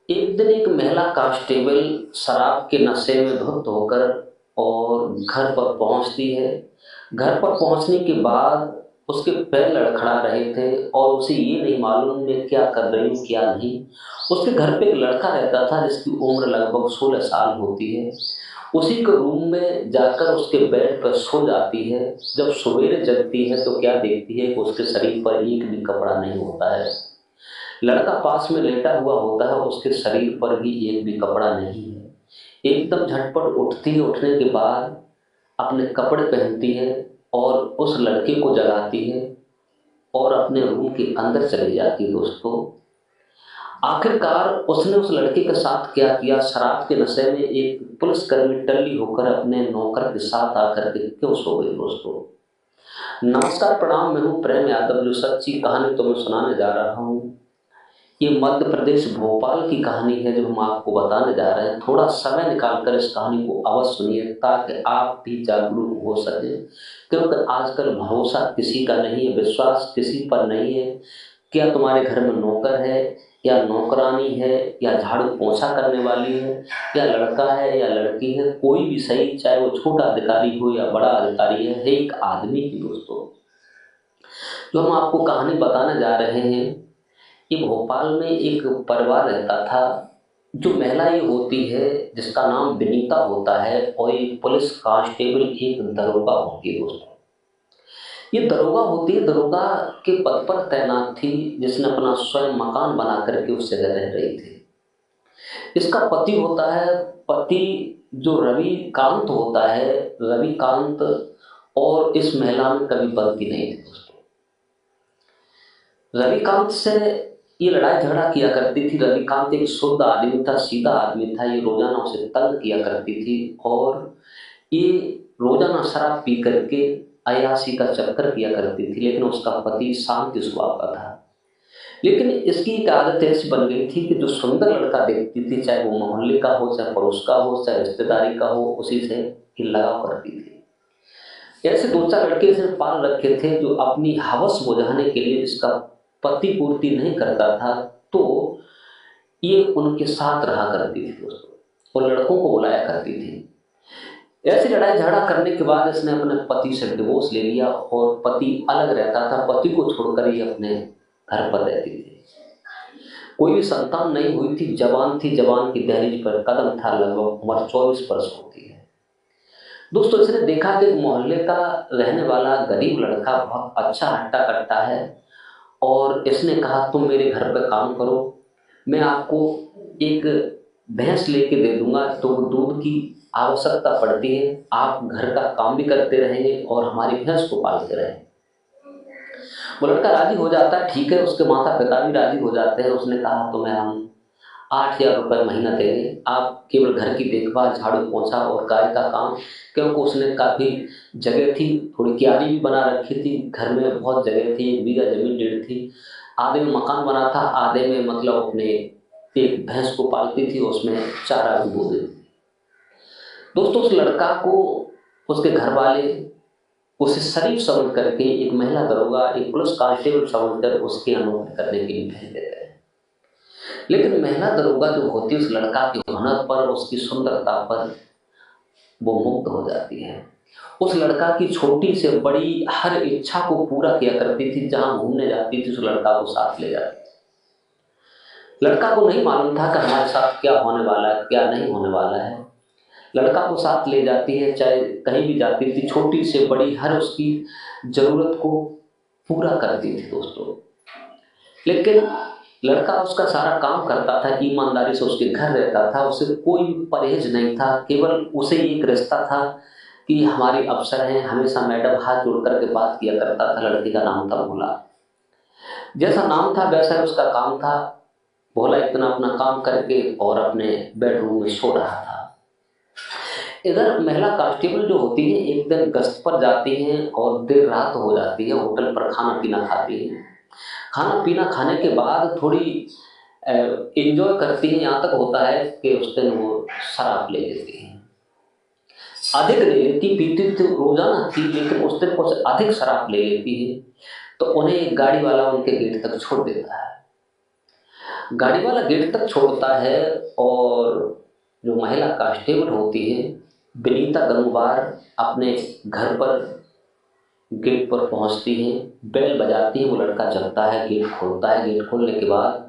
एक दिन एक महिला कांस्टेबल शराब के नशे में धुत होकर और घर पर पहुंचती है। घर पर पहुंचने के बाद उसके पैर लड़खड़ा रहे थे और उसे ये नहीं मालूम मैं क्या कर रही हूँ क्या नहीं। उसके घर पे एक लड़का रहता था जिसकी उम्र लगभग 16 साल होती है। उसी के रूम में जाकर उसके बेड पर सो जाती है। जब सवेरे जगती है तो क्या देखती है कि उसके शरीर पर एक भी कपड़ा नहीं होता है। लड़का पास में लेटा हुआ होता है, उसके शरीर पर भी एक भी कपड़ा नहीं है। एकदम झटपट उठती है, उठने के बाद अपने कपड़े पहनती है और उस लड़के को जगाती है और अपने रूम के अंदर चली जाती है। दोस्तों, आखिरकार उसने उस लड़के के साथ क्या किया? शराब के नशे में एक पुलिसकर्मी टल्ली होकर अपने नौकर के साथ आकर के क्यों सो गई? दोस्तों नमस्कार, प्रणाम। मैं हूँ प्रेम यादव, जो सच्ची कहानी तुम्हें सुनाने जा रहा हूँ। ये मध्य प्रदेश भोपाल की कहानी है जो हम आपको बताने जा रहे हैं। थोड़ा समय निकालकर इस कहानी को अवश्य सुनिए ताकि आप भी जागरूक हो सके, क्योंकि आजकल भरोसा किसी का नहीं है, विश्वास किसी पर नहीं है। क्या तुम्हारे घर में नौकर है या नौकरानी है या झाड़ू पोंछा करने वाली है या लड़का है या लड़की है, कोई भी सही, चाहे वो छोटा अधिकारी हो या बड़ा अधिकारी है एक आदमी की। दोस्तों, जो हम आपको कहानी बताने जा रहे हैं, ये भोपाल में एक परिवार रहता था। जो महिला ये होती है जिसका नाम विनीता होता है और एक पुलिस कांस्टेबल एक दरोगा होती है। दोस्तों, ये दरोगा होती है, दरोगा के पद पर तैनात थी, जिसने अपना स्वयं मकान बना करके उस जगह रह रही थी। इसका पति होता है, पति जो रविकांत होता है, रविकांत। और इस महिला में कभी बनती नहीं थी। दोस्तों, रविकांत से ये लड़ाई झगड़ा किया करती थी। रविकांत एक शुद्ध आदमी था, सीधा आदमी था। ये रोजाना उसे तंग किया करती थी और ये रोजाना शराब पी करके अय्याशी का चक्कर किया करती थी। लेकिन उसका पति शांत स्वभाव का था। लेकिन इसकी एक आदत ऐसी बन गई थी कि जो सुंदर लड़का देखती थी, चाहे वो मोहल्ले का हो, चाहे पड़ोस का हो, चाहे रिश्तेदारी का हो, उसी से ही लगाव करती थी। ऐसे दो चार लड़के इसने पाल रखे थे जो अपनी हवस बुझाने के लिए, जिसका पति पूर्ति नहीं करता था, तो ये उनके साथ रहा करती थी। दोस्तों, और लड़कों को बुलाया करती थी। ऐसी लड़ाई झगड़ा करने के बाद इसने अपने पति से डिवोर्स ले लिया और पति अलग रहता था। पति को छोड़कर ये अपने घर पर रहती थी। कोई भी संतान नहीं हुई थी, जवान थी, जवान की दहलीज पर कदम था। लगभग उम्र 24 वर्ष होती है। दोस्तों, इसने देखा कि मोहल्ले का रहने वाला गरीब लड़का बहुत अच्छा हट्टा कट्टा है और इसने कहा तुम मेरे घर पर काम करो, मैं आपको एक भैंस लेके दे दूंगा, तो दूध की आवश्यकता पड़ती है, आप घर का काम भी करते रहेंगे और हमारी भैंस को पालते रहेंगे। वो लड़का राजी हो जाता है। ठीक है, उसके माता पिता भी राजी हो जाते हैं। उसने कहा तुम्हें हम 8,000 रुपये महीना देंगे, आप केवल घर की देखभाल, झाड़ू पोंछा और गाय का काम, क्योंकि उसने काफ़ी जगह थी, थोड़ी क्यारी भी बना रखी थी, घर में बहुत जगह थी, 1 बीघा जमीन डेढ़ थी। आधे में मकान बना था, आधे में मतलब अपने एक भैंस को पालती थी, उसमें चारा भी बो देती थी। दोस्तों, उस लड़का को उसके घर वाले उसे शरीफ समझ करके, एक महिला दरोगा, एक पुलिस कांस्टेबल समझकर उसके अनुमति करने के लिए भेज देते हैं। लेकिन महिला दरोगा जो होती है, उस लड़का के हुनर पर, उसकी सुंदरता पर वो मुग्ध हो जाती है। उस लड़का की छोटी से बड़ी हर इच्छा को पूरा किया करती थी। जहां घूमने जाती थी उस लड़का को साथ ले जाती थी। लड़का को नहीं मालूम था कि हमारे साथ क्या होने वाला है, क्या नहीं होने वाला है। लड़का को साथ ले जाती है, चाहे कहीं भी जाती थी, छोटी से बड़ी हर उसकी जरूरत को पूरा करती थी। दोस्तों, लेकिन लड़का उसका सारा काम करता था, ईमानदारी से उसके घर रहता था, उसे कोई परहेज नहीं था। केवल उसे एक रिश्ता था कि हमारी अफसर हैं, हमेशा मैडम हाथ जोड़ करके बात किया करता था। लड़की का नाम था भोला। जैसा नाम था वैसा उसका काम था। भोला इतना अपना काम करके और अपने बेडरूम में सो रहा था। इधर महिला कांस्टेबल जो होती है, एक दिन गश्त पर जाती हैं और देर रात हो जाती है, होटल पर खाना पीना खाती है। खाना पीना खाने के बाद थोड़ी एंजॉय करती हैं। यहाँ तक होता है कि उस दिन वो शराब ले लेती हैं। अधिक ले लेती, पीती तो रोजाना थी, लेकिन उस दिन कुछ अधिक शराब ले लेती है। तो उन्हें एक गाड़ी वाला उनके गेट तक छोड़ देता है। गाड़ी वाला गेट तक छोड़ता है और जो महिला कांस्टेबल होती है विनीता गंगवार अपने घर पर गेट पर पहुंचती है, बेल बजाती है, वो लड़का जगता है, गेट खोलता है। गेट खोलने के बाद